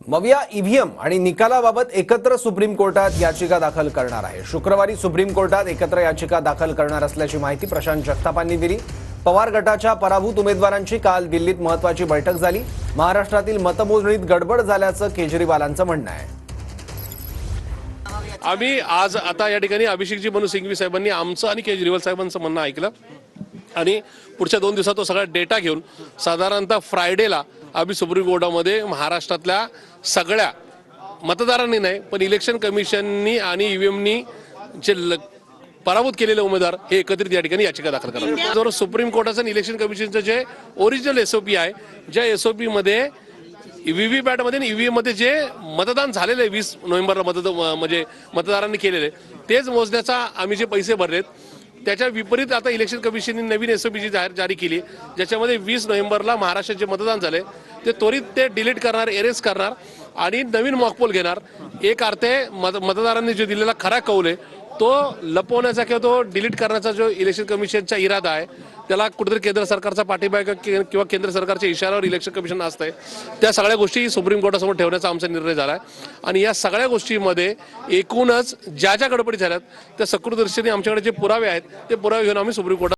मविया EVM आणि निकालाबाबत एकत्र सुप्रीम कोर्टात याचिका दाखल करणार आहे। शुक्रवारी सुप्रीम कोर्टात एकत्र याचिका दाखल करणार असल्याची माहिती प्रशांत जगतापांनी दिली। पवार गटाच्या पराभूत उमेदवारांची काल दिल्लीत महत्त्वाची बैठक झाली। महाराष्ट्रातील मतमोजणीत गडबड झाल्याचं केजरीवालांचं म्हणणं आहे। आम्ही आज आता या ठिकाणी अभिषेकजी मनु सिंघवी साहेबांनी आमचं आणि केजरीवाल साहेबांचं म्हणणं ऐकलं आणि पुढच्या 2 दिवसात तो सगळा डेटा घेऊन साधारणतः फ्रायडेला आम्ही सुप्रीम कोर्टामध्ये महाराष्ट्रातल्या सगळ्या मतदारांनी नाही पण इलेक्शन कमिशननी आणि ईव्हीएमनी जे पराभूत केलेले उमेदवार हे एकत्रित या ठिकाणी याचिका दाखल करणार। जर सुप्रीम कोर्टाचं आणि इलेक्शन कमिशनचं जे ओरिजिनल एसओपी आहे, ज्या एसओपी मध्ये व्हीव्हीपॅट मध्ये आणि ईव्हीएम मध्ये जे मतदान झालेले 20 नोव्हेंबरला म्हणजे मतदारांनी केलेले तेच मोजण्याचा आम्ही जे पैसे भरलेत त्याच्या विपरीत आता इलेक्शन कमिशनने नवीन एसओपी जारी केली, ज्याच्यामध्ये 20 नोव्हेंबरला महाराष्ट्रात जे मतदान झाले ते त्वरित ते डिलीट करणार, एरेस करणार आणि नवीन मॉकपोल घेणार। एक अर्थे मतदारांनी जो दिलेला खरा कौल आहे तो लपवण्याचा किंवा तो डिलीट करण्याचा जो इलेक्शन कमिशनचा इरादा आहे त्याला कुठेतरी केंद्र सरकारचा पाठिंबा किंवा केंद्र सरकारच्या इशाऱ्यावर इलेक्शन कमिशन असतंय। त्या सगळ्या गोष्टी सुप्रीम कोर्टासमोर ठेवण्याचा आमचा निर्णय झाला आहे आणि या सगळ्या गोष्टींमध्ये एकूणच ज्या गडबडी झाल्यात त्या सकृतदर्शनी आमच्याकडे जे पुरावे आहेत ते पुरावे घेऊन आम्ही सुप्रीम कोर्टात